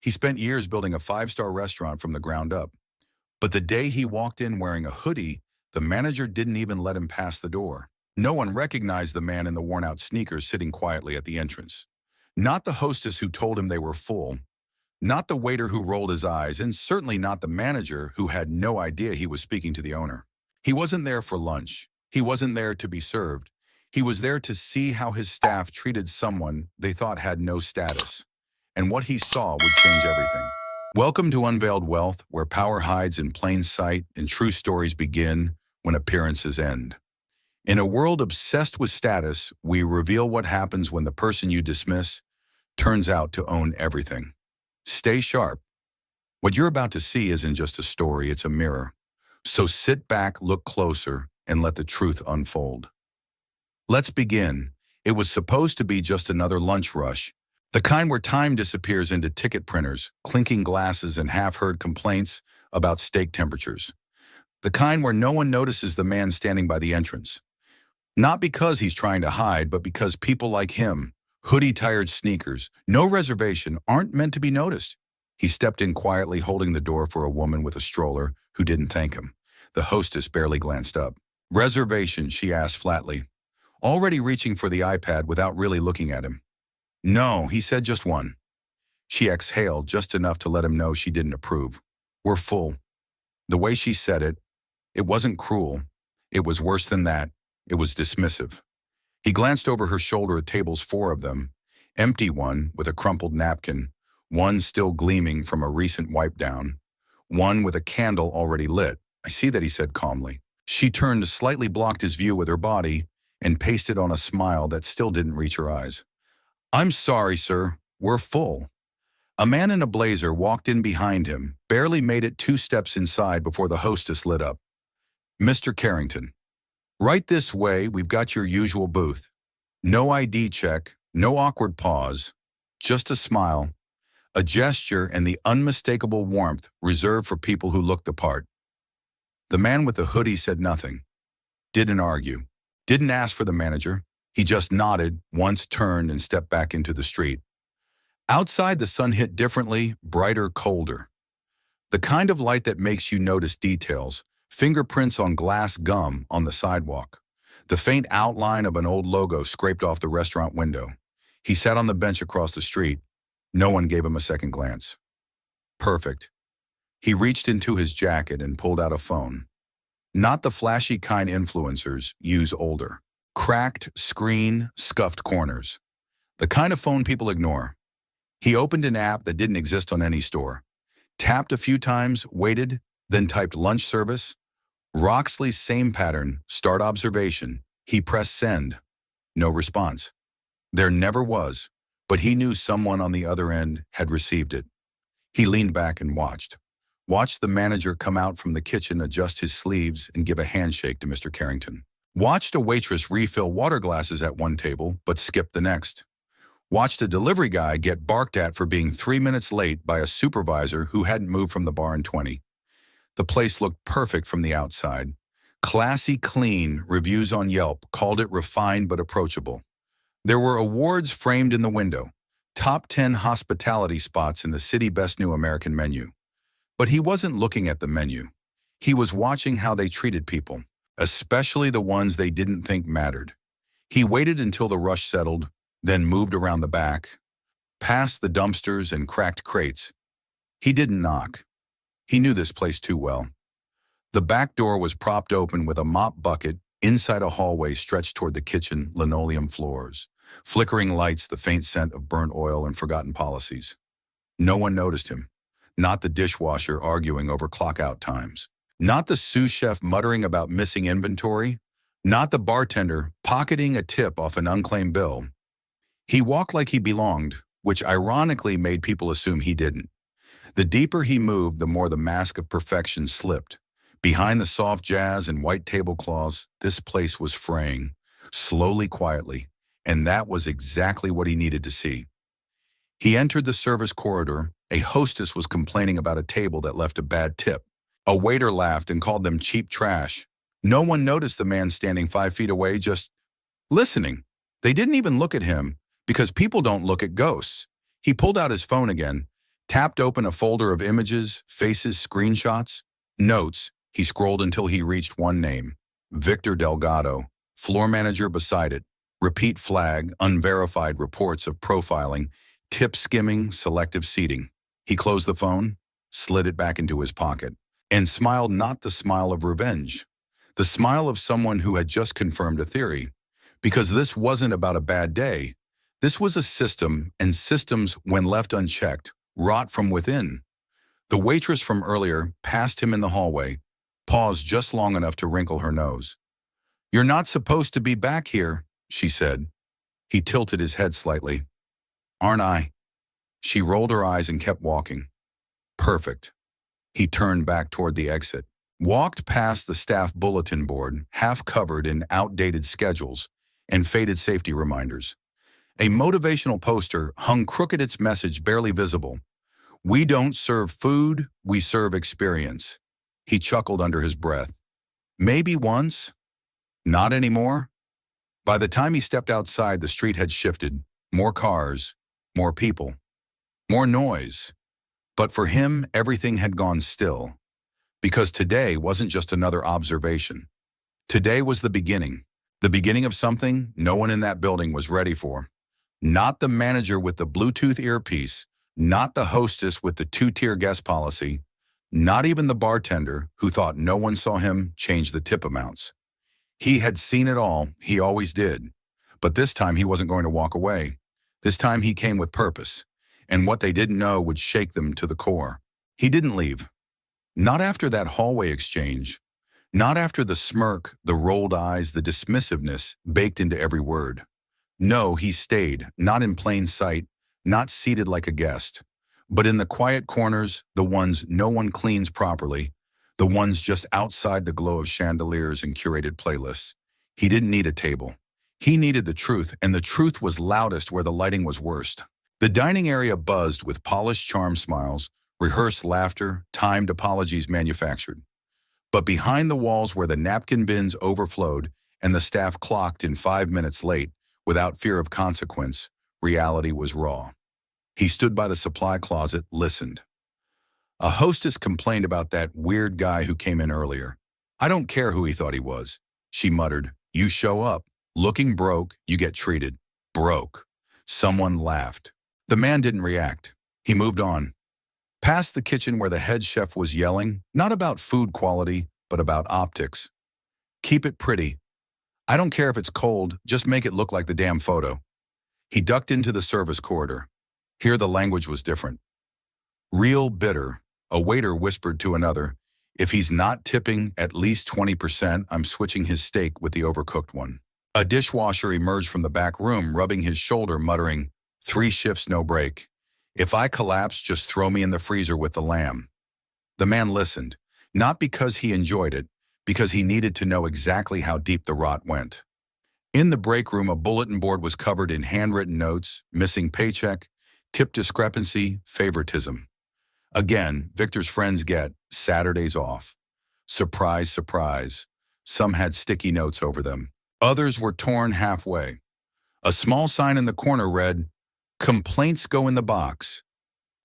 He spent years building a five-star restaurant from the ground up. But the day he walked in wearing a hoodie, the manager didn't even let him pass the door. No one recognized the man in the worn-out sneakers sitting quietly at the entrance. Not the hostess who told him they were full, not the waiter who rolled his eyes, and certainly not the manager who had no idea he was speaking to the owner. He wasn't there for lunch. He wasn't there to be served. He was there to see how his staff treated someone they thought had no status. And what he saw would change everything. Welcome to Unveiled Wealth, where power hides in plain sight and true stories begin when appearances end. In a world obsessed with status, we reveal what happens when the person you dismiss turns out to own everything. Stay sharp. What you're about to see isn't just a story, it's a mirror. So sit back, look closer, and let the truth unfold. Let's begin. It was supposed to be just another lunch rush, the kind where time disappears into ticket printers, clinking glasses, and half-heard complaints about steak temperatures. The kind where no one notices the man standing by the entrance. Not because he's trying to hide, but because people like him, hoodie-tired sneakers, no reservation, aren't meant to be noticed. He stepped in quietly, holding the door for a woman with a stroller who didn't thank him. The hostess barely glanced up. "Reservation?" she asked flatly, already reaching for the iPad without really looking at him. "No," he said, "just one." She exhaled just enough to let him know she didn't approve. "We're full." The way she said it, it wasn't cruel. It was worse than that. It was dismissive. He glanced over her shoulder at tables, four of them, empty one with a crumpled napkin, one still gleaming from a recent wipe down, one with a candle already lit. "I see that," he said calmly. She turned, slightly blocked his view with her body, and pasted on a smile that still didn't reach her eyes. "I'm sorry, sir. We're full." A man in a blazer walked in behind him, barely made it 2 steps inside before the hostess lit up. "Mr. Carrington, right this way, we've got your usual booth." No ID check, no awkward pause, just a smile, a gesture, and the unmistakable warmth reserved for people who look the part. The man with the hoodie said nothing, didn't argue, didn't ask for the manager. He just nodded, once turned and stepped back into the street. Outside, the sun hit differently, brighter, colder. The kind of light that makes you notice details, fingerprints on glass gum on the sidewalk, the faint outline of an old logo scraped off the restaurant window. He sat on the bench across the street. No one gave him a second glance. Perfect. He reached into his jacket and pulled out a phone. Not the flashy kind influencers use, older. Cracked screen, scuffed corners. The kind of phone people ignore. He opened an app that didn't exist on any store. Tapped a few times, waited, then typed lunch service. Roxley's same pattern, start observation. He pressed send. No response. There never was, but he knew someone on the other end had received it. He leaned back and watched. Watched the manager come out from the kitchen, adjust his sleeves, and give a handshake to Mr. Carrington. Watched a waitress refill water glasses at one table, but skip the next. Watched a delivery guy get barked at for being 3 minutes late by a supervisor who hadn't moved from the bar in 20. The place looked perfect from the outside. Classy, clean, reviews on Yelp called it refined but approachable. There were awards framed in the window, top 10 hospitality spots in the city best new American menu. But he wasn't looking at the menu. He was watching how they treated people, especially the ones they didn't think mattered. He waited until the rush settled, then moved around the back, past the dumpsters and cracked crates. He didn't knock. He knew this place too well. The back door was propped open with a mop bucket inside a hallway stretched toward the kitchen, linoleum floors, flickering lights, the faint scent of burnt oil and forgotten policies. No one noticed him. Not the dishwasher arguing over clock-out times. Not the sous chef muttering about missing inventory. Not the bartender pocketing a tip off an unclaimed bill. He walked like he belonged, which ironically made people assume he didn't. The deeper he moved, the more the mask of perfection slipped. Behind the soft jazz and white tablecloths, this place was fraying, slowly, quietly, and that was exactly what he needed to see. He entered the service corridor. A hostess was complaining about a table that left a bad tip. A waiter laughed and called them cheap trash. No one noticed the man standing 5 feet away, just listening. They didn't even look at him, because people don't look at ghosts. He pulled out his phone again, tapped open a folder of images, faces, screenshots, notes. He scrolled until he reached one name, Victor Delgado, floor manager beside it. Repeat flag, unverified reports of profiling, tip skimming, selective seating. He closed the phone, slid it back into his pocket, and smiled, not the smile of revenge, the smile of someone who had just confirmed a theory. Because this wasn't about a bad day. This was a system, and systems, when left unchecked, rot from within. The waitress from earlier passed him in the hallway, paused just long enough to wrinkle her nose. "You're not supposed to be back here," she said. He tilted his head slightly. "Aren't I?" She rolled her eyes and kept walking. "Perfect." He turned back toward the exit, walked past the staff bulletin board, half covered in outdated schedules and faded safety reminders. A motivational poster hung crooked, its message barely visible. "We don't serve food, we serve experience." He chuckled under his breath. Maybe once. Not anymore. By the time he stepped outside, the street had shifted. More cars, more people, more noise. But for him, everything had gone still. Because today wasn't just another observation. Today was the beginning of something no one in that building was ready for. Not the manager with the Bluetooth earpiece, not the hostess with the two-tier guest policy, not even the bartender who thought no one saw him change the tip amounts. He had seen it all, he always did. But this time he wasn't going to walk away. This time he came with purpose, and what they didn't know would shake them to the core. He didn't leave. Not after that hallway exchange. Not after the smirk, the rolled eyes, the dismissiveness baked into every word. No, he stayed, not in plain sight, not seated like a guest, but in the quiet corners, the ones no one cleans properly, the ones just outside the glow of chandeliers and curated playlists. He didn't need a table. He needed the truth, and the truth was loudest where the lighting was worst. The dining area buzzed with polished charm smiles, rehearsed laughter, timed apologies manufactured. But behind the walls where the napkin bins overflowed and the staff clocked in 5 minutes late, without fear of consequence, reality was raw. He stood by the supply closet, listened. A hostess complained about that weird guy who came in earlier. "I don't care who he thought he was," she muttered. "You show up, looking broke, you get treated. Broke." Someone laughed. The man didn't react. He moved on. Past the kitchen where the head chef was yelling, not about food quality, but about optics. "Keep it pretty. I don't care if it's cold, just make it look like the damn photo." He ducked into the service corridor. Here the language was different. "Real bitter," a waiter whispered to another. "If he's not tipping at least 20%, I'm switching his steak with the overcooked one." A dishwasher emerged from the back room, rubbing his shoulder, muttering, "3 shifts, no break. If I collapse, just throw me in the freezer with the lamb." The man listened, not because he enjoyed it, because he needed to know exactly how deep the rot went. In the break room, a bulletin board was covered in handwritten notes, missing paycheck, tip discrepancy, favoritism. Again, Victor's friends get Saturdays off. Surprise, surprise. Some had sticky notes over them. Others were torn halfway. A small sign in the corner read, "Complaints go in the box."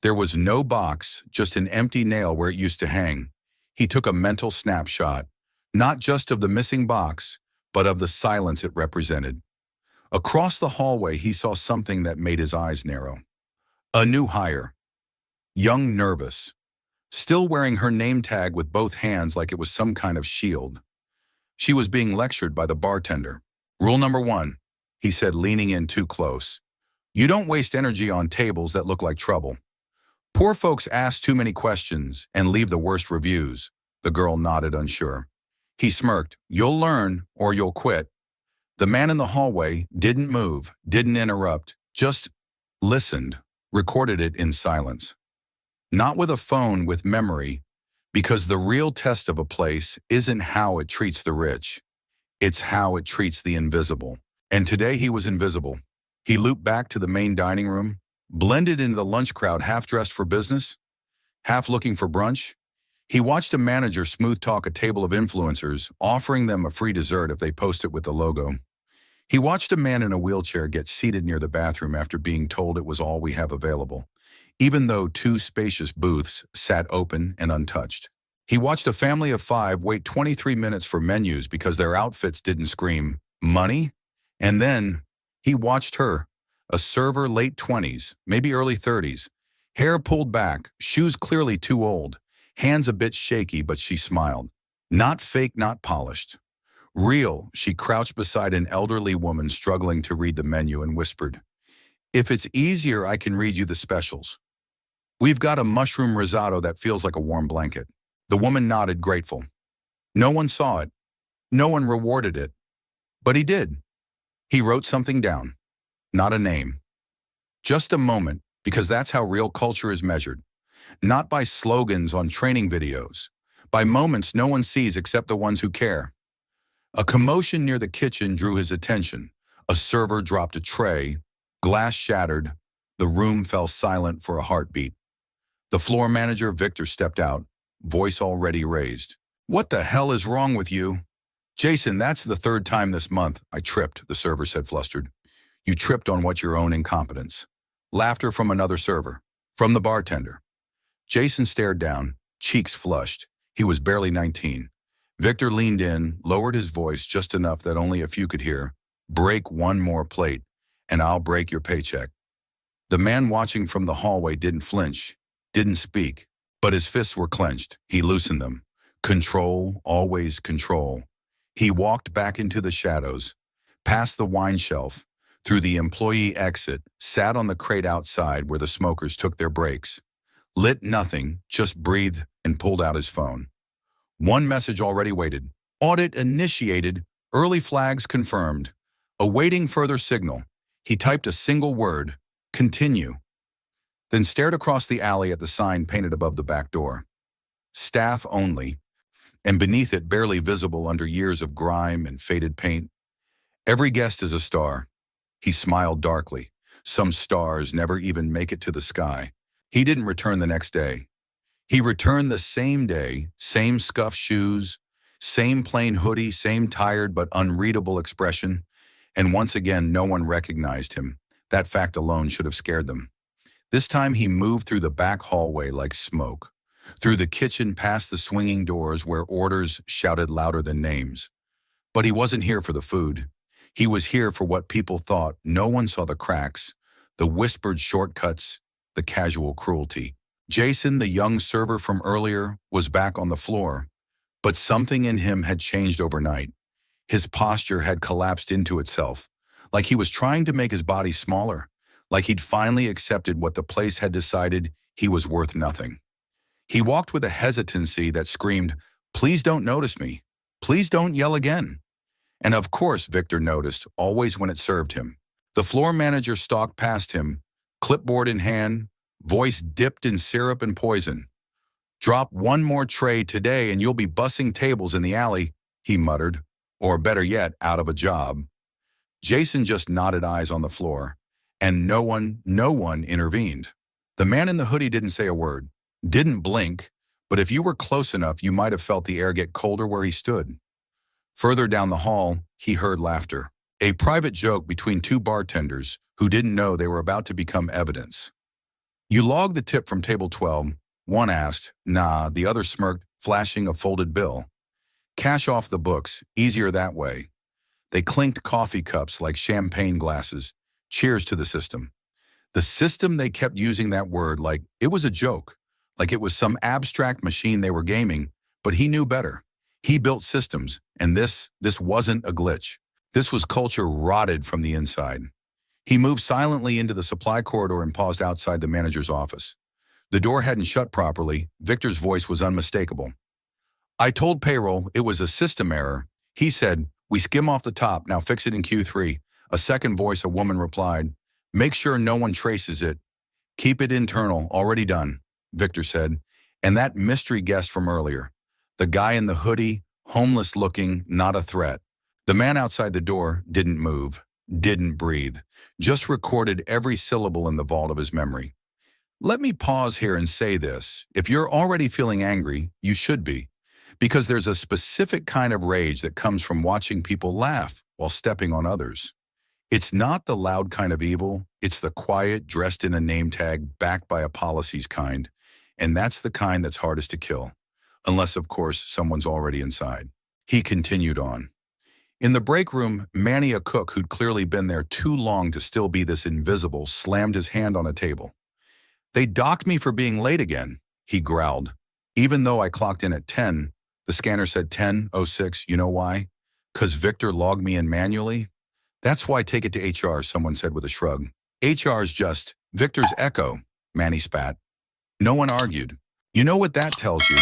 There was no box, just an empty nail where it used to hang. He took a mental snapshot, not just of the missing box, but of the silence it represented. Across the hallway, he saw something that made his eyes narrow. A new hire. Young, nervous. Still wearing her name tag with both hands like it was some kind of shield. She was being lectured by the bartender. "Rule number 1, he said, leaning in too close. "You don't waste energy on tables that look like trouble. Poor folks ask too many questions and leave the worst reviews." The girl nodded, unsure. He smirked. "You'll learn or you'll quit." The man in the hallway didn't move, didn't interrupt, just listened, recorded it in silence. Not with a phone, with memory, because the real test of a place isn't how it treats the rich. It's how it treats the invisible. And today he was invisible. He looped back to the main dining room, blended into the lunch crowd, half dressed for business, half looking for brunch. He watched a manager smooth talk a table of influencers, offering them a free dessert if they post it with the logo. He watched a man in a wheelchair get seated near the bathroom after being told it was all we have available. even though two spacious booths sat open and untouched. He watched a family of five wait 23 minutes for menus because their outfits didn't scream, "Money?" And then he watched her, a server late 20s, maybe early 30s, hair pulled back, shoes clearly too old, hands a bit shaky, but she smiled. Not fake, not polished. Real. She crouched beside an elderly woman struggling to read the menu and whispered, "If it's easier, I can read you the specials. We've got a mushroom risotto that feels like a warm blanket." The woman nodded, grateful. No one saw it. No one rewarded it. But he did. He wrote something down. Not a name. Just a moment, because that's how real culture is measured. Not by slogans on training videos. By moments no one sees except the ones who care. A commotion near the kitchen drew his attention. A server dropped a tray. Glass shattered. The room fell silent for a heartbeat. The floor manager, Victor, stepped out, voice already raised. "What the hell is wrong with you?" "Jason, that's the third time this month I tripped," the server said, flustered. "You tripped on what, your own incompetence?" Laughter from another server, from the bartender. Jason stared down, cheeks flushed. He was barely 19. Victor leaned in, lowered his voice just enough that only a few could hear. "Break one more plate, and I'll break your paycheck." The man watching from the hallway didn't flinch, didn't speak, but his fists were clenched. He loosened them. Control, always control. He walked back into the shadows, past the wine shelf, through the employee exit, sat on the crate outside where the smokers took their breaks. Lit nothing, just breathed and pulled out his phone. One message already waited. Audit initiated, early flags confirmed. Awaiting further signal. He typed a single word, "Continue," then stared across the alley at the sign painted above the back door. Staff only, and beneath it barely visible under years of grime and faded paint. "Every guest is a star." He smiled darkly. Some stars never even make it to the sky. He didn't return the next day. He returned the same day, same scuffed shoes, same plain hoodie, same tired but unreadable expression, and once again no one recognized him. That fact alone should have scared them. This time he moved through the back hallway like smoke, through the kitchen past the swinging doors where orders shouted louder than names. But he wasn't here for the food. He was here for what people thought. No one saw the cracks, the whispered shortcuts, the casual cruelty. Jason, the young server from earlier, was back on the floor, but something in him had changed overnight. His posture had collapsed into itself, like he was trying to make his body smaller, like he'd finally accepted what the place had decided: he was worth nothing. He walked with a hesitancy that screamed, "Please don't notice me. Please don't yell again." And of course Victor noticed, always when it served him. The floor manager stalked past him, clipboard in hand, voice dipped in syrup and poison. "Drop one more tray today and you'll be bussing tables in the alley," he muttered, or better yet, out of a job. Jason just nodded, eyes on the floor, and no one intervened. The man in the hoodie didn't say a word, didn't blink, but if you were close enough, you might have felt the air get colder where he stood. Further down the hall, he heard laughter, a private joke between two bartenders who didn't know they were about to become evidence. "You logged the tip from table 12, one asked. "Nah," the other smirked, flashing a folded bill. "Cash off the books, easier that way." They clinked coffee cups like champagne glasses. Cheers to the system. The system, they kept using that word like it was a joke, like it was some abstract machine they were gaming, but he knew better. He built systems, and this wasn't a glitch. This was culture rotted from the inside. He moved silently into the supply corridor and paused outside the manager's office. The door hadn't shut properly. Victor's voice was unmistakable. "I told payroll it was a system error." He said, "We skim off the top, now fix it in Q3. A second voice, a woman, replied, "Make sure no one traces it. Keep it internal, already done," Victor said. And that mystery guest from earlier, the guy in the hoodie, homeless looking, not a threat. The man outside the door didn't move, didn't breathe, just recorded every syllable in the vault of his memory. Let me pause here and say this. If you're already feeling angry, you should be. Because there's a specific kind of rage that comes from watching people laugh while stepping on others. It's not the loud kind of evil, it's the quiet, dressed in a name tag, backed by a policies kind. And that's the kind that's hardest to kill. Unless, of course, someone's already inside. He continued on. In the break room, Manny, a cook who'd clearly been there too long to still be this invisible, slammed his hand on a table. They docked me for being late again, he growled. Even though I clocked in at 10, the scanner said 10:06. You know why? 'Cause Victor logged me in manually? That's why take it to HR, someone said with a shrug. HR's just Victor's echo, Manny spat. No one argued. You know what that tells you?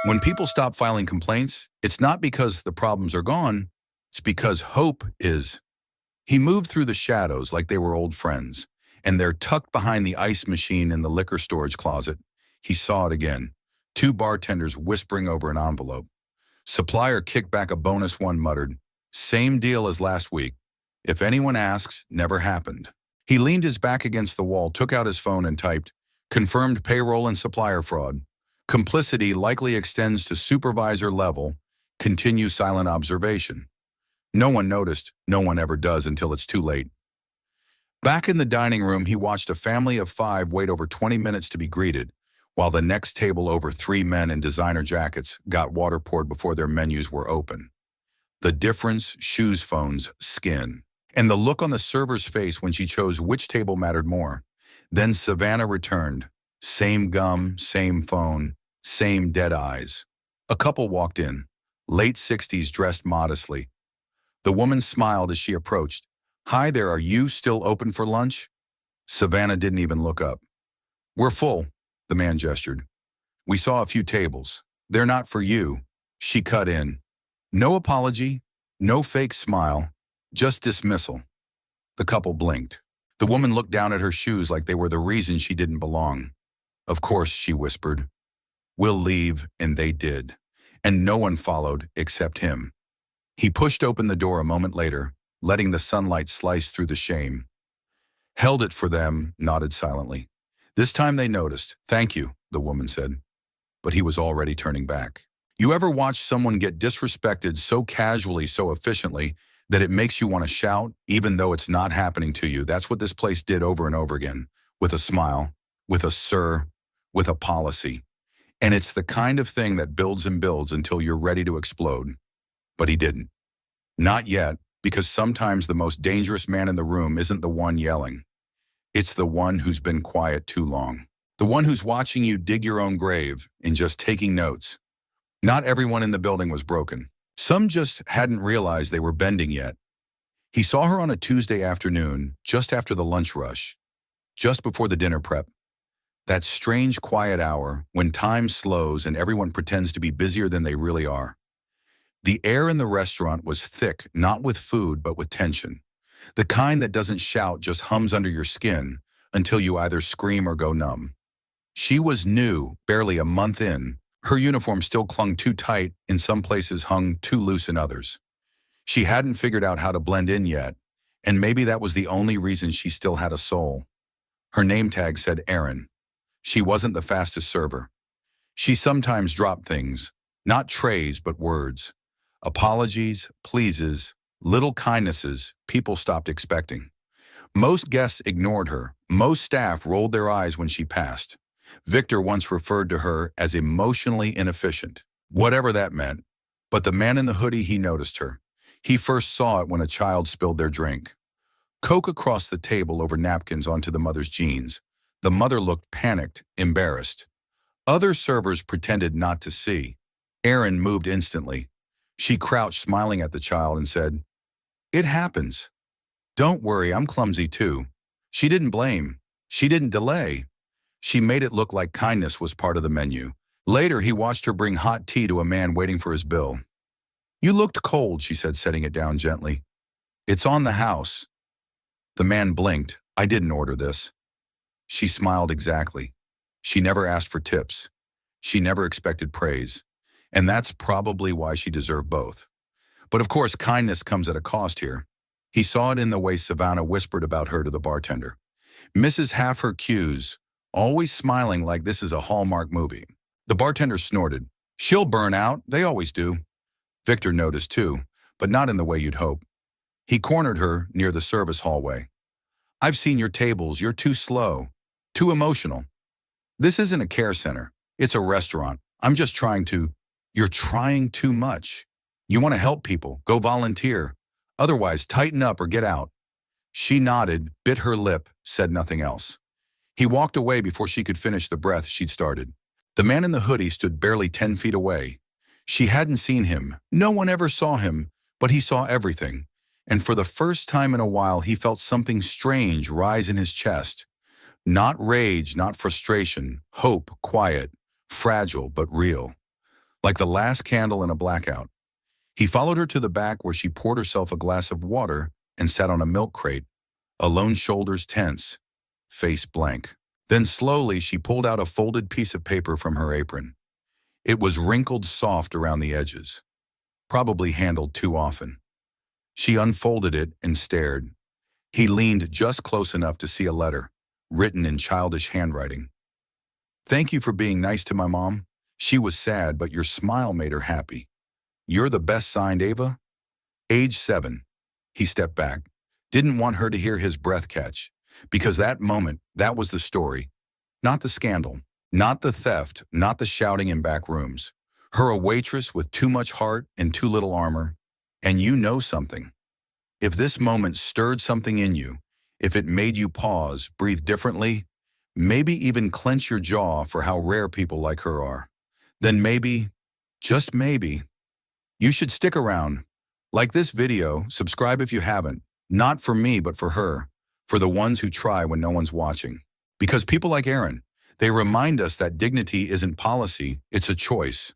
When people stop filing complaints, it's not because the problems are gone, it's because hope is. He moved through the shadows like they were old friends, and there tucked behind the ice machine in the liquor storage closet, he saw it again. Two bartenders whispering over an envelope. Supplier kicked back a bonus one, muttered, "Same deal as last week. If anyone asks, never happened." He leaned his back against the wall, took out his phone and typed, "Confirmed payroll and supplier fraud. Complicity likely extends to supervisor level. Continue silent observation." No one noticed. No one ever does until it's too late. Back in the dining room, he watched a family of 5 wait over 20 minutes to be greeted, while the next table, over 3 men in designer jackets, got water poured before their menus were open. The difference, shoes, phones, skin. And the look on the server's face when she chose which table mattered more. Then Savannah returned. Same gum, same phone, same dead eyes. A couple walked in, late 60s, dressed modestly. The woman smiled as she approached. "Hi there, are you still open for lunch?" Savannah didn't even look up. "We're full," the man gestured. "We saw a few tables. They're not for you." She cut in. No apology, no fake smile, just dismissal. The couple blinked. The woman looked down at her shoes like they were the reason she didn't belong. "Of course," she whispered. "We'll leave," and they did. And no one followed except him. He pushed open the door a moment later, letting the sunlight slice through the shame. Held it for them, nodded silently. This time they noticed. "Thank you," the woman said. But he was already turning back. You ever watch someone get disrespected so casually, so efficiently, that it makes you want to shout, even though it's not happening to you? That's what this place did over and over again, with a smile, with a sir, with a policy. And it's the kind of thing that builds and builds until you're ready to explode. But he didn't. Not yet, because sometimes the most dangerous man in the room isn't the one yelling. It's the one who's been quiet too long. The one who's watching you dig your own grave and just taking notes. Not everyone in the building was broken. Some just hadn't realized they were bending yet. He saw her on a Tuesday afternoon, just after the lunch rush, just before the dinner prep. That strange quiet hour when time slows and everyone pretends to be busier than they really are. The air in the restaurant was thick, not with food, but with tension. The kind that doesn't shout, just hums under your skin until you either scream or go numb. She was new, barely a month in. Her uniform still clung too tight, in some places hung too loose in others. She hadn't figured out how to blend in yet, and maybe that was the only reason she still had a soul. Her name tag said Erin. She wasn't the fastest server. She sometimes dropped things, not trays but words. Apologies, pleases, little kindnesses people stopped expecting. Most guests ignored her. Most staff rolled their eyes when she passed. Victor once referred to her as emotionally inefficient, whatever that meant. But the man in the hoodie, he noticed her. He first saw it when a child spilled their drink. Coke across the table over napkins onto the mother's jeans. The mother looked panicked, embarrassed. Other servers pretended not to see. Erin moved instantly. She crouched, smiling at the child, and said, "It happens. Don't worry, I'm clumsy too." She didn't blame. She didn't delay. She made it look like kindness was part of the menu. Later, he watched her bring hot tea to a man waiting for his bill. "You looked cold," she said, setting it down gently. "It's on the house." The man blinked. "I didn't order this." She smiled exactly. She never asked for tips. She never expected praise. And that's probably why she deserved both. But of course, kindness comes at a cost here. He saw it in the way Savannah whispered about her to the bartender. Misses half her cues, always smiling like this is a Hallmark movie. The bartender snorted. "She'll burn out. They always do." Victor noticed too, but not in the way you'd hope. He cornered her near the service hallway. "I've seen your tables. You're too slow. Too emotional. This isn't a care center. It's a restaurant. I'm just trying to—" "You're trying too much. You want to help people. Go volunteer. Otherwise, tighten up or get out." She nodded, bit her lip, said nothing else. He walked away before she could finish the breath she'd started. The man in the hoodie stood barely 10 feet away. She hadn't seen him. No one ever saw him, but he saw everything. And for the first time in a while, he felt something strange rise in his chest. Not rage, not frustration, hope, quiet, fragile but real. Like the last candle in a blackout. He followed her to the back where she poured herself a glass of water and sat on a milk crate, alone, shoulders tense, face blank. Then slowly she pulled out a folded piece of paper from her apron. It was wrinkled soft around the edges, probably handled too often. She unfolded it and stared. He leaned just close enough to see a letter, written in childish handwriting. "Thank you for being nice to my mom. She was sad, but your smile made her happy. You're the best, signed Ava." Age 7. He stepped back. Didn't want her to hear his breath catch. Because that moment, that was the story. Not the scandal. Not the theft. Not the shouting in back rooms. Her a waitress with too much heart and too little armor. And you know something. If this moment stirred something in you, if it made you pause, breathe differently, maybe even clench your jaw for how rare people like her are, then maybe, just maybe, you should stick around. Like this video, subscribe if you haven't. Not for me, but for her. For the ones who try when no one's watching. Because people like Erin, they remind us that dignity isn't policy, it's a choice.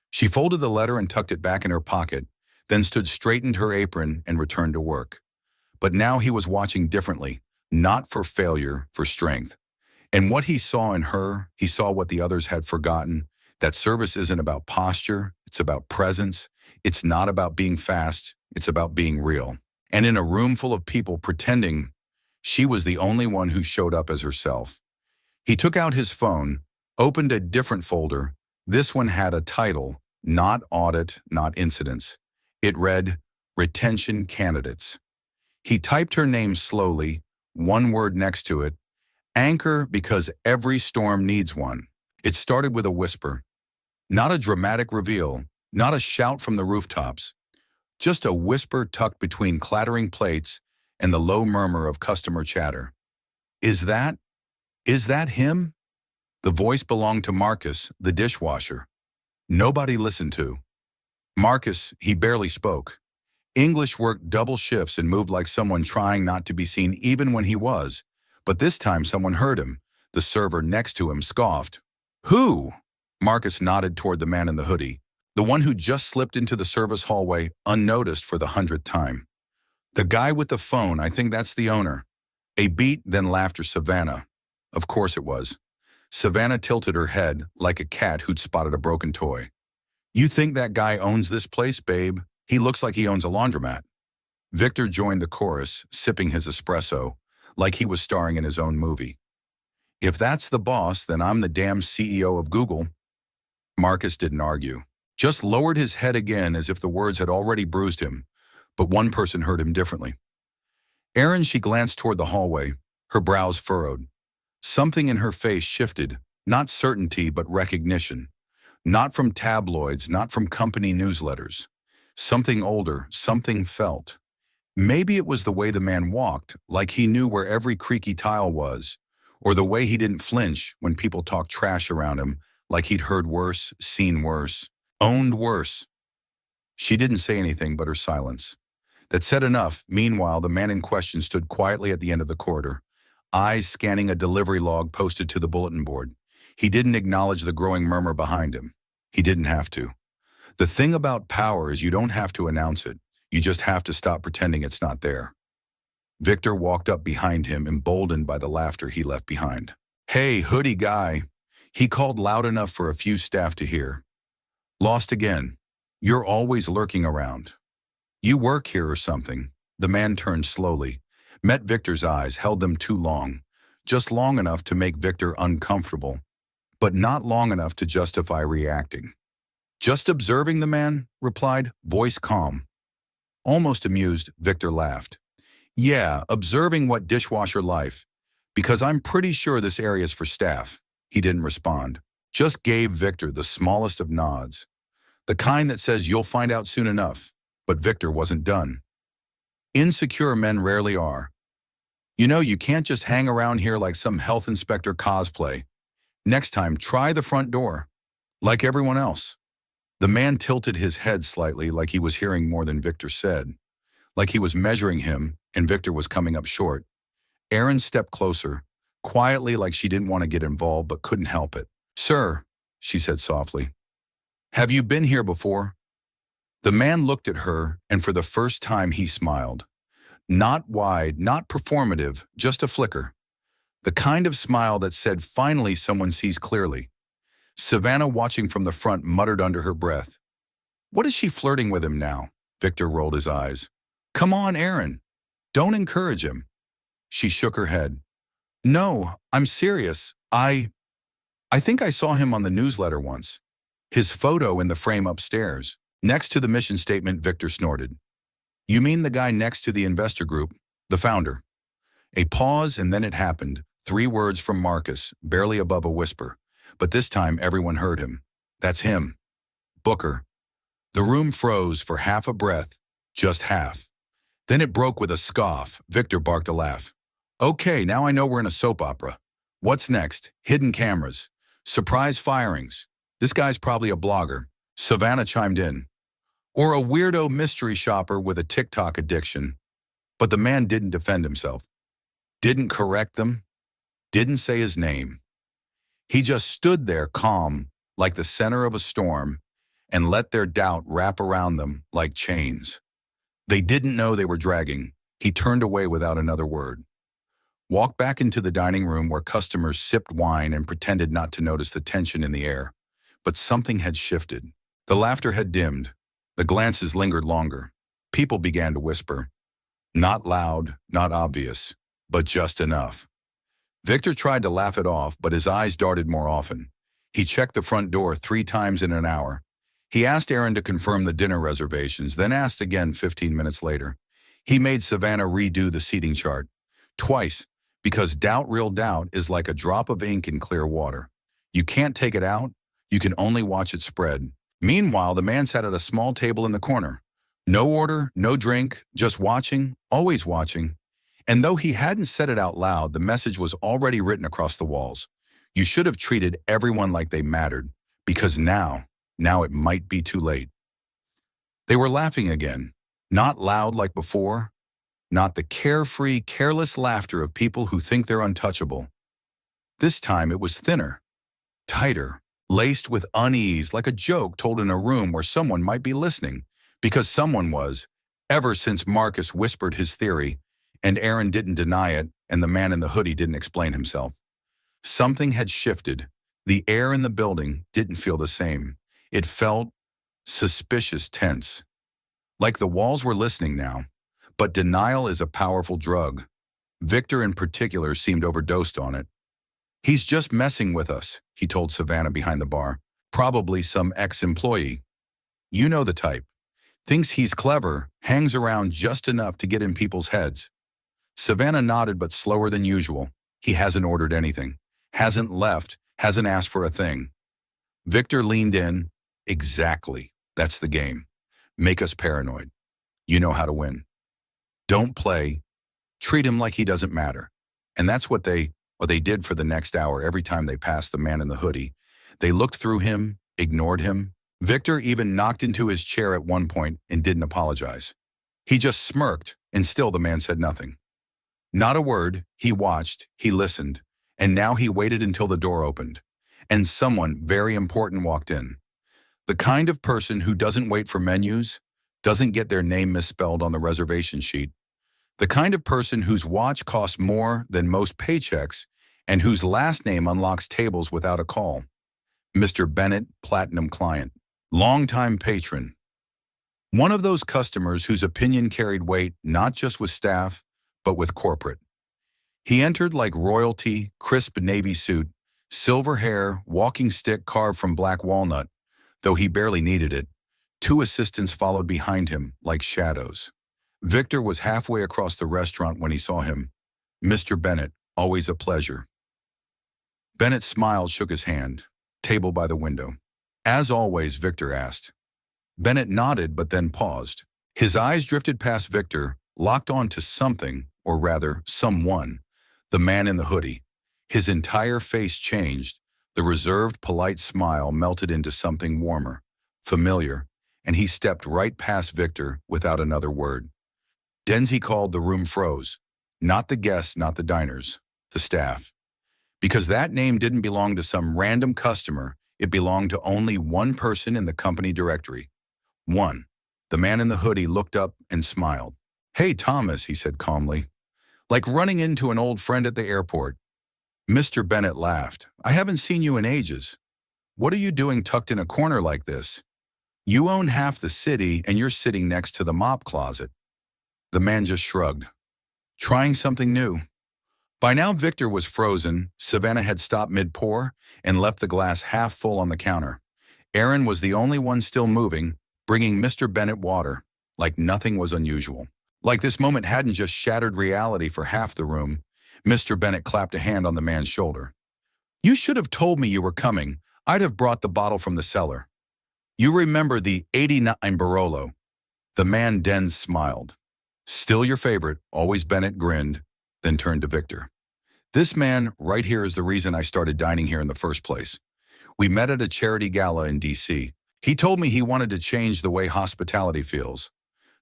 She folded the letter and tucked it back in her pocket, then straightened her apron and returned to work. But now he was watching differently, not for failure, for strength. And what he saw in her, he saw what the others had forgotten, that service isn't about posture, it's about presence. It's not about being fast, it's about being real. And in a room full of people pretending, she was the only one who showed up as herself. He took out his phone, opened a different folder. This one had a title, not audit, not incidents. It read, Retention Candidates. He typed her name slowly, one word next to it, anchor, because every storm needs one. It started with a whisper. Not a dramatic reveal, not a shout from the rooftops. Just a whisper tucked between clattering plates and the low murmur of customer chatter. Is that him? The voice belonged to Marcus, the dishwasher. Nobody listened to. Marcus, he barely spoke. English worked double shifts and moved like someone trying not to be seen even when he was. But this time someone heard him. The server next to him scoffed. "Who?" Marcus nodded toward the man in the hoodie, the one who just slipped into the service hallway unnoticed for the 100th time. "The guy with the phone, I think that's the owner." A beat, then laughter. Savannah. Of course it was. Savannah tilted her head like a cat who'd spotted a broken toy. "You think that guy owns this place, babe? He looks like he owns a laundromat." Victor joined the chorus, sipping his espresso, like he was starring in his own movie. "If that's the boss, then I'm the damn CEO of Google." Marcus didn't argue, just lowered his head again as if the words had already bruised him, but one person heard him differently. Erin, she glanced toward the hallway, her brows furrowed. Something in her face shifted, not certainty but recognition. Not from tabloids, not from company newsletters. Something older, something felt. Maybe it was the way the man walked, like he knew where every creaky tile was, or the way he didn't flinch when people talked trash around him, like he'd heard worse, seen worse, owned worse. She didn't say anything but her silence. That said enough. Meanwhile, the man in question stood quietly at the end of the corridor, eyes scanning a delivery log posted to the bulletin board. He didn't acknowledge the growing murmur behind him. He didn't have to. The thing about power is you don't have to announce it. You just have to stop pretending it's not there. Victor walked up behind him, emboldened by the laughter he left behind. "Hey, hoodie guy," he called loud enough for a few staff to hear. "Lost again. You're always lurking around. You work here or something." The man turned slowly, met Victor's eyes, held them too long, just long enough to make Victor uncomfortable, but not long enough to justify reacting. "Just observing," the man replied, voice calm. Almost amused, Victor laughed. Yeah, observing what dishwasher life. Because I'm pretty sure this area's for staff. He didn't respond. Just gave Victor the smallest of nods. The kind that says you'll find out soon enough. But Victor wasn't done. Insecure men rarely are. You know, you can't just hang around here like some health inspector cosplay. Next time, try the front door. Like everyone else. The man tilted his head slightly like he was hearing more than Victor said. Like he was measuring him, and Victor was coming up short. Erin stepped closer, quietly like she didn't want to get involved but couldn't help it. Sir, she said softly, have you been here before? The man looked at her, and for the first time he smiled. Not wide, not performative, just a flicker. The kind of smile that said, finally someone sees clearly. Savannah, watching from the front, muttered under her breath. What is she flirting with him now? Victor rolled his eyes. Come on, Erin. Don't encourage him. She shook her head. No, I'm serious. I think I saw him on the newsletter once. His photo in the frame upstairs. Next to the mission statement, Victor snorted. You mean the guy next to the investor group, the founder? A pause, and then it happened. 3 words from Marcus, barely above a whisper. But this time everyone heard him. That's him. Booker. The room froze for half a breath, just half. Then it broke with a scoff. Victor barked a laugh. Okay, now I know we're in a soap opera. What's next? Hidden cameras. Surprise firings. This guy's probably a blogger. Savannah chimed in. Or a weirdo mystery shopper with a TikTok addiction. But the man didn't defend himself. Didn't correct them. Didn't say his name. He just stood there calm, like the center of a storm, and let their doubt wrap around them like chains. They didn't know they were dragging. He turned away without another word. Walked back into the dining room where customers sipped wine and pretended not to notice the tension in the air. But something had shifted. The laughter had dimmed. The glances lingered longer. People began to whisper. Not loud, not obvious, but just enough. Victor tried to laugh it off, but his eyes darted more often. He checked the front door 3 times in an hour. He asked Erin to confirm the dinner reservations, then asked again 15 minutes later. He made Savannah redo the seating chart. Twice, because real doubt, is like a drop of ink in clear water. You can't take it out, you can only watch it spread. Meanwhile, the man sat at a small table in the corner. No order, no drink, just watching, always watching. And though he hadn't said it out loud, the message was already written across the walls. You should have treated everyone like they mattered, because now it might be too late. They were laughing again, not loud like before, not the carefree, careless laughter of people who think they're untouchable. This time it was thinner, tighter, laced with unease, like a joke told in a room where someone might be listening, because someone was, ever since Marcus whispered his theory, and Erin didn't deny it, and the man in the hoodie didn't explain himself. Something had shifted. The air in the building didn't feel the same. It felt suspicious, tense. Like the walls were listening now. But denial is a powerful drug. Victor in particular seemed overdosed on it. He's just messing with us, he told Savannah behind the bar. Probably some ex-employee. You know the type. Thinks he's clever, hangs around just enough to get in people's heads. Savannah nodded, but slower than usual. He hasn't ordered anything. Hasn't left. Hasn't asked for a thing. Victor leaned in. Exactly. That's the game. Make us paranoid. You know how to win. Don't play. Treat him like he doesn't matter. And that's what they did for the next hour every time they passed the man in the hoodie. They looked through him, ignored him. Victor even knocked into his chair at one point and didn't apologize. He just smirked, and still the man said nothing. Not a word. He watched, he listened, and now he waited until the door opened. And someone very important walked in. The kind of person who doesn't wait for menus, doesn't get their name misspelled on the reservation sheet. The kind of person whose watch costs more than most paychecks and whose last name unlocks tables without a call. Mr. Bennett, Platinum Client. Longtime patron. One of those customers whose opinion carried weight not just with staff, but with corporate. He entered like royalty, crisp navy suit, silver hair, walking stick carved from black walnut, though he barely needed it, Two assistants followed behind him like shadows. Victor was halfway across the restaurant when he saw him. "Mr. Bennett, always a pleasure." Bennett smiled, shook his hand. "Table by the window." "As always," Victor asked. Bennett nodded but then paused. His eyes drifted past Victor, locked on to something, or rather, someone, the man in the hoodie. His entire face changed. The reserved, polite smile melted into something warmer, familiar, and he stepped right past Victor without another word. "Dens," he called. The room froze. Not the guests, not the diners, the staff. Because that name didn't belong to some random customer, it belonged to only one person in the company directory. One. The man in the hoodie looked up and smiled. "Hey, Thomas," he said calmly. "Like running into an old friend at the airport." Mr. Bennett laughed. "I haven't seen you in ages. What are you doing tucked in a corner like this? You own half the city and you're sitting next to the mop closet." The man just shrugged. "Trying something new." By now Victor was frozen. Savannah had stopped mid-pour and left the glass half full on the counter. Aaron was the only one still moving, bringing Mr. Bennett water, like nothing was unusual. Like this moment hadn't just shattered reality for half the room. Mr. Bennett clapped a hand on the man's shoulder. "You should have told me you were coming. I'd have brought the bottle from the cellar." "You remember the '89 Barolo?" The man Dens smiled. "Still your favorite," always. Bennett grinned, then turned to Victor. "This man right here is the reason I started dining here in the first place. We met at a charity gala in D.C. He told me he wanted to change the way hospitality feels.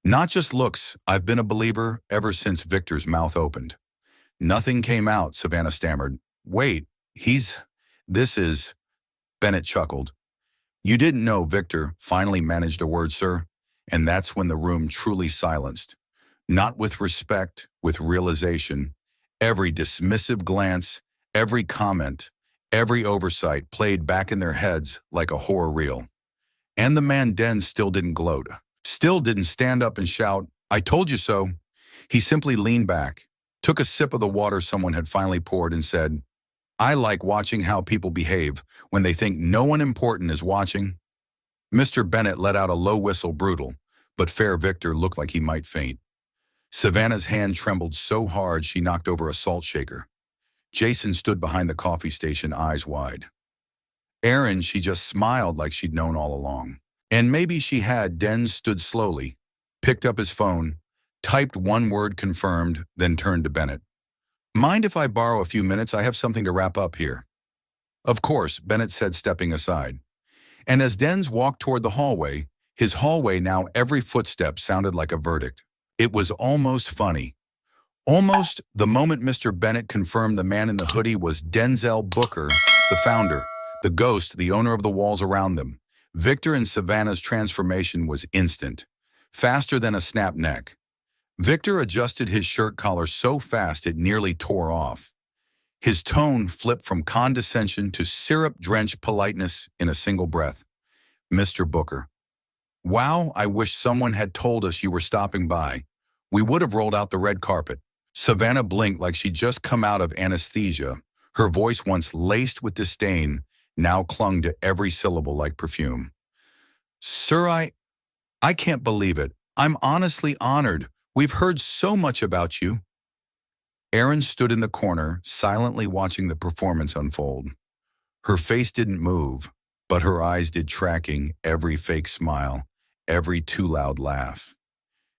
Not just looks. I've been a believer ever since." Victor's mouth opened. "Nothing came out," Savannah stammered. "Wait, this is..." Bennett chuckled. "You didn't know," Victor finally managed a word, "sir." And that's when the room truly silenced. Not with respect, with realization. Every dismissive glance, every comment, every oversight played back in their heads like a horror reel. And the man Dens still didn't gloat. Still didn't stand up and shout, "I told you so." He simply leaned back, took a sip of the water someone had finally poured and said, "I like watching how people behave when they think no one important is watching." Mr. Bennett let out a low whistle, brutal, but fair. Victor looked like he might faint. Savannah's hand trembled so hard she knocked over a salt shaker. Jason stood behind the coffee station, eyes wide. Aaron, she just smiled like she'd known all along. And maybe she had. Dens stood slowly, picked up his phone, typed one word, "confirmed," then turned to Bennett. "Mind if I borrow a few minutes? I have something to wrap up here." "Of course," Bennett said, stepping aside. And as Dens walked toward the hallway, his hallway now, every footstep sounded like a verdict. It was almost funny. Almost. The moment Mr. Bennett confirmed the man in the hoodie was Denzel Booker, the founder, the ghost, the owner of the walls around them. Victor and Savannah's transformation was instant, faster than a snap neck. Victor adjusted his shirt collar so fast it nearly tore off. His tone flipped from condescension to syrup-drenched politeness in a single breath. "Mr. Booker. Wow, I wish someone had told us you were stopping by. We would have rolled out the red carpet." Savannah blinked like she'd just come out of anesthesia. Her voice, once laced with disdain, now clung to every syllable like perfume. "Sir, I can't believe it. I'm honestly honored. We've heard so much about you." Erin stood in the corner, silently watching the performance unfold. Her face didn't move, but her eyes did, tracking every fake smile, every too loud laugh.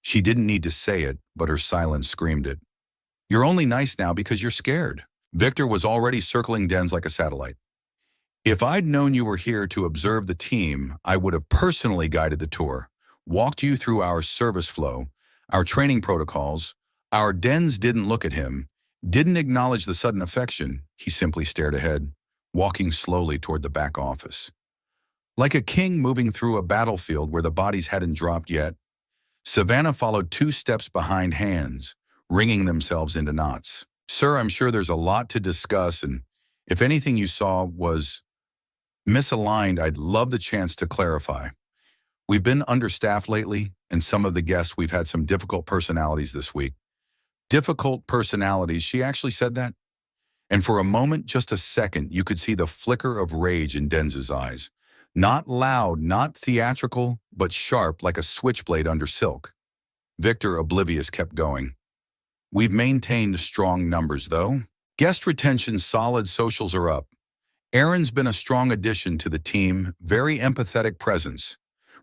She didn't need to say it, but her silence screamed it. "You're only nice now because you're scared." Victor was already circling Dens like a satellite. "If I'd known you were here to observe the team, I would have personally guided the tour, walked you through our service flow, our training protocols." Our Dens didn't look at him, didn't acknowledge the sudden affection. He simply stared ahead, walking slowly toward the back office. Like a king moving through a battlefield where the bodies hadn't dropped yet, Savannah followed 2 steps behind, hands wringing themselves into knots. "Sir, I'm sure there's a lot to discuss, and if anything you saw was misaligned, I'd love the chance to clarify. We've been understaffed lately, and some of the guests, we've had some difficult personalities this week." Difficult personalities, she actually said that? And for a moment, just a second, you could see the flicker of rage in Dens's eyes. Not loud, not theatrical, but sharp like a switchblade under silk. Victor, oblivious, kept going. We've maintained strong numbers, though. Guest retention solid, socials are up. Aaron's been a strong addition to the team, very empathetic presence.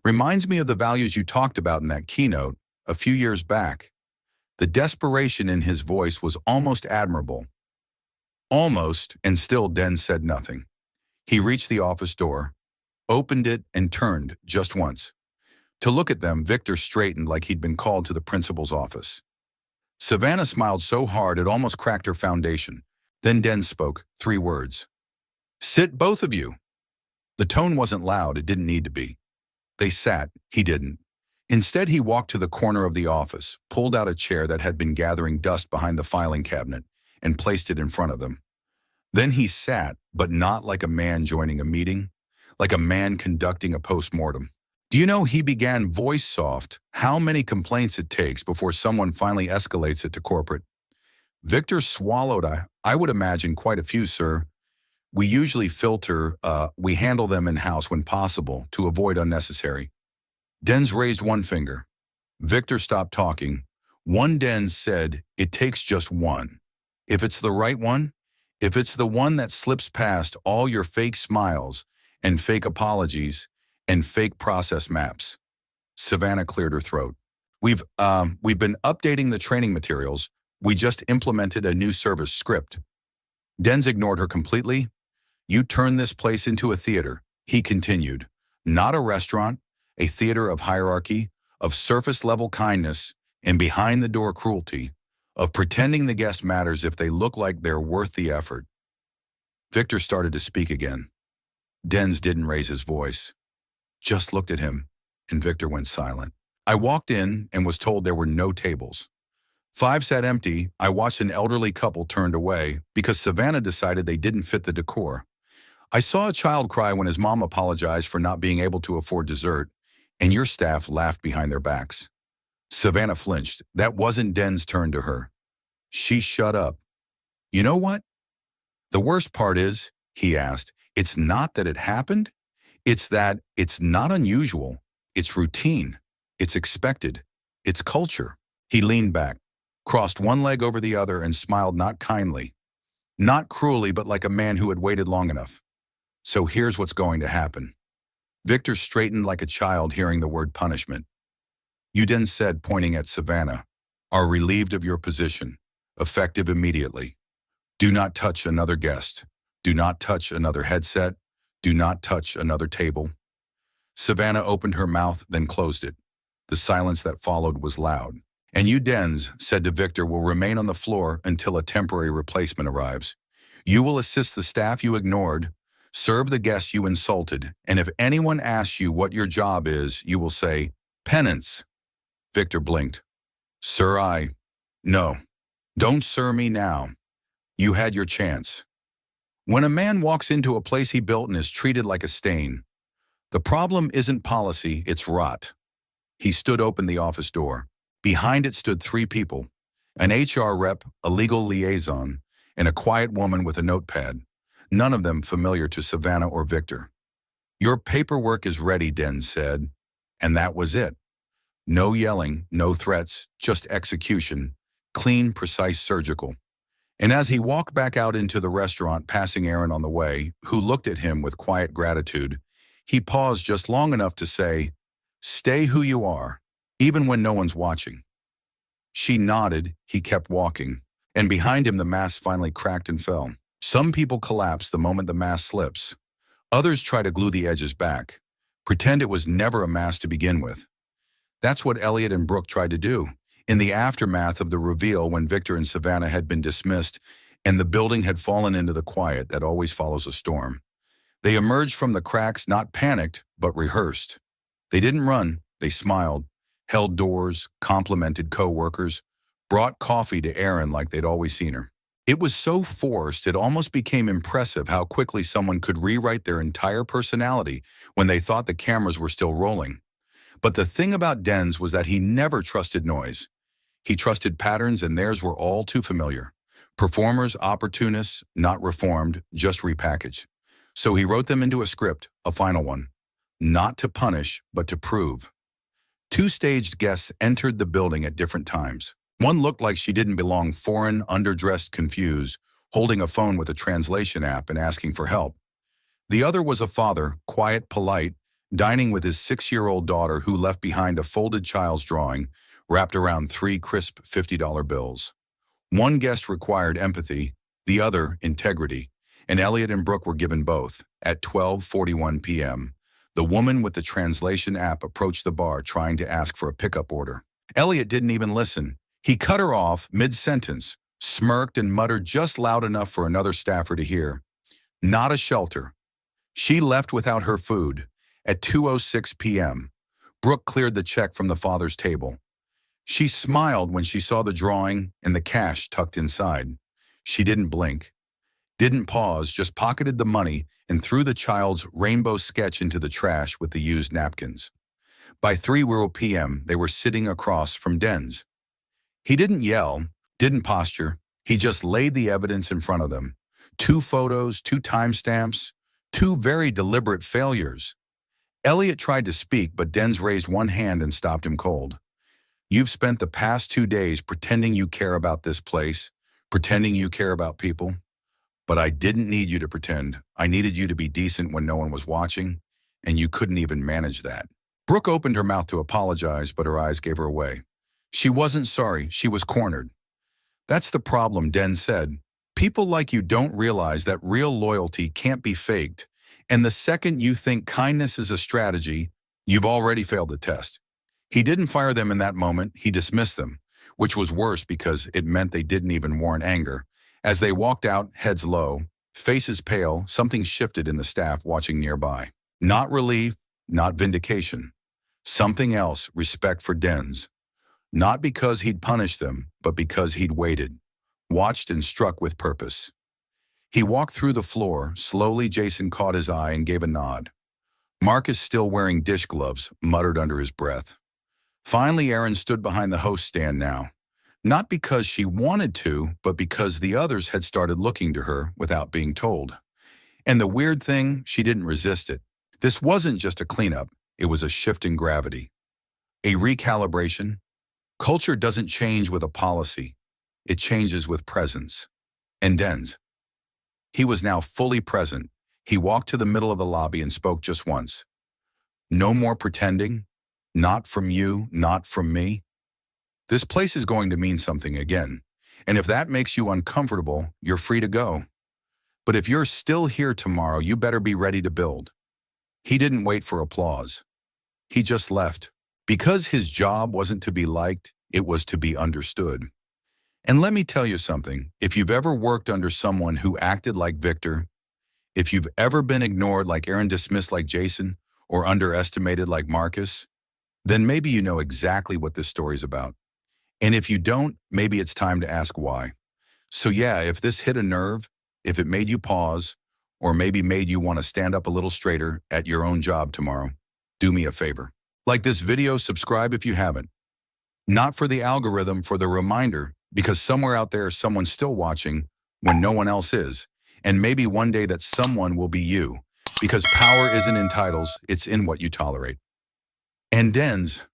Reminds me of the values you talked about in that keynote a few years back. The desperation in his voice was almost admirable. Almost, and still Den said nothing. He reached the office door, opened it, and turned just once. To look at them, Victor straightened like he'd been called to the principal's office. Savannah smiled so hard it almost cracked her foundation. Then Den spoke, 3 words. Sit, both of you. The tone wasn't loud, it didn't need to be. They sat, he didn't. Instead, he walked to the corner of the office, pulled out a chair that had been gathering dust behind the filing cabinet, and placed it in front of them. Then he sat, but not like a man joining a meeting, like a man conducting a post-mortem. Do you know, he began, voice soft, how many complaints it takes before someone finally escalates it to corporate? Victor swallowed. I would imagine quite a few, sir. We usually we handle them in-house when possible to avoid unnecessary. Dens raised one finger. Victor stopped talking. One Dens said, it takes just one. If it's the right one, if it's the one that slips past all your fake smiles and fake apologies and fake process maps. Savannah cleared her throat. We've been updating the training materials. We just implemented a new service script. Dens ignored her completely. You turned this place into a theater, he continued. Not a restaurant, a theater of hierarchy, of surface-level kindness, and behind-the-door cruelty, of pretending the guest matters if they look like they're worth the effort. Victor started to speak again. Dens didn't raise his voice, just looked at him, and Victor went silent. I walked in and was told there were no tables. 5 sat empty. I watched an elderly couple turned away because Savannah decided they didn't fit the decor. I saw a child cry when his mom apologized for not being able to afford dessert, and your staff laughed behind their backs. Savannah flinched. That wasn't Den's turn to her. She shut up. You know what? The worst part is, he asked, it's not that it happened. It's that it's not unusual. It's routine. It's expected. It's culture. He leaned back, crossed one leg over the other, and smiled not kindly, not cruelly, but like a man who had waited long enough. So here's what's going to happen. Victor straightened like a child hearing the word punishment. You then said, pointing at Savannah, are relieved of your position, effective immediately. Do not touch another guest. Do not touch another headset. Do not touch another table. Savannah opened her mouth, then closed it. The silence that followed was loud. And you Dens, said to Victor, will remain on the floor until a temporary replacement arrives. You will assist the staff you ignored, serve the guests you insulted, and if anyone asks you what your job is, you will say, penance. Victor blinked. Sir, No. Don't sir me now. You had your chance. When a man walks into a place he built and is treated like a stain, the problem isn't policy, it's rot. He stood open the office door. Behind it stood 3 people, an HR rep, a legal liaison, and a quiet woman with a notepad, none of them familiar to Savannah or Victor. Your paperwork is ready, Den said, and that was it. No yelling, no threats, just execution, clean, precise, surgical. And as he walked back out into the restaurant, passing Aaron on the way, who looked at him with quiet gratitude, he paused just long enough to say, stay who you are, even when no one's watching. She nodded, he kept walking, and behind him the mask finally cracked and fell. Some people collapse the moment the mask slips. Others try to glue the edges back, pretend it was never a mask to begin with. That's what Elliot and Brooke tried to do. In the aftermath of the reveal, when Victor and Savannah had been dismissed and the building had fallen into the quiet that always follows a storm, they emerged from the cracks not panicked, but rehearsed. They didn't run, they smiled, held doors, complimented co-workers, brought coffee to Aaron like they'd always seen her. It was so forced, it almost became impressive how quickly someone could rewrite their entire personality when they thought the cameras were still rolling. But the thing about Dens was that he never trusted noise. He trusted patterns, and theirs were all too familiar. Performers, opportunists, not reformed, just repackaged. So he wrote them into a script, a final one. not to punish, but to prove. Two staged guests entered the building at different times. One looked like she didn't belong, foreign, underdressed, confused, holding a phone with a translation app and asking for help. The other was a father, quiet, polite, dining with his 6-year-old daughter who left behind a folded child's drawing wrapped around 3 crisp $50 bills. One guest required empathy, the other integrity, and Elliot and Brooke were given both. At 12:41 p.m., the woman with the translation app approached the bar trying to ask for a pickup order. Elliot didn't even listen. He cut her off mid-sentence, smirked and muttered just loud enough for another staffer to hear. Not a shelter. She left without her food. At 2:06 p.m., Brooke cleared the check from the father's table. She smiled when she saw the drawing and the cash tucked inside. She didn't blink, didn't pause, just pocketed the money and threw the child's rainbow sketch into the trash with the used napkins. By 3:00 p.m., they were sitting across from Den's. He didn't yell, didn't posture. He just laid the evidence in front of them. 2 photos, 2 timestamps, 2 very deliberate failures. Elliot tried to speak, but Den's raised one hand and stopped him cold. You've spent the past 2 days pretending you care about this place, pretending you care about people. But I didn't need you to pretend. I needed you to be decent when no one was watching, and you couldn't even manage that. Brooke opened her mouth to apologize, but her eyes gave her away. She wasn't sorry, she was cornered. That's the problem, Den said. People like you don't realize that real loyalty can't be faked, and the second you think kindness is a strategy, you've already failed the test. He didn't fire them in that moment, he dismissed them, which was worse because it meant they didn't even warrant anger. As they walked out, heads low, faces pale, something shifted in the staff watching nearby. Not relief, not vindication. Something else, respect for Den's. Not because he'd punished them, but because he'd waited, watched and struck with purpose. He walked through the floor. Slowly, Jason caught his eye and gave a nod. Marcus, still wearing dish gloves, muttered under his breath. Finally, Erin stood behind the host stand now. Not because she wanted to, but because the others had started looking to her without being told. And the weird thing, she didn't resist it. This wasn't just a cleanup, it was a shift in gravity. A recalibration. Culture doesn't change with a policy, it changes with presence. And Den's. He was now fully present. He walked to the middle of the lobby and spoke just once. No more pretending. Not from you, not from me. This place is going to mean something again. And if that makes you uncomfortable, you're free to go. But if you're still here tomorrow, you better be ready to build. He didn't wait for applause. He just left. Because his job wasn't to be liked, it was to be understood. And let me tell you something, if you've ever worked under someone who acted like Victor, if you've ever been ignored like Erin, dismissed like Jason, or underestimated like Marcus, then maybe you know exactly what this story's about. And if you don't, maybe it's time to ask why. So yeah, if this hit a nerve, if it made you pause, or maybe made you want to stand up a little straighter at your own job tomorrow, do me a favor. Like this video, subscribe if you haven't. Not for the algorithm, for the reminder, because somewhere out there someone's still watching when no one else is. And maybe one day that someone will be you, because power isn't in titles, it's in what you tolerate. And Den's,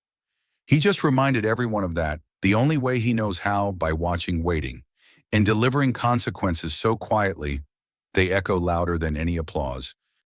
he just reminded everyone of that. The only way he knows how, by watching, waiting, and delivering consequences so quietly, they echo louder than any applause.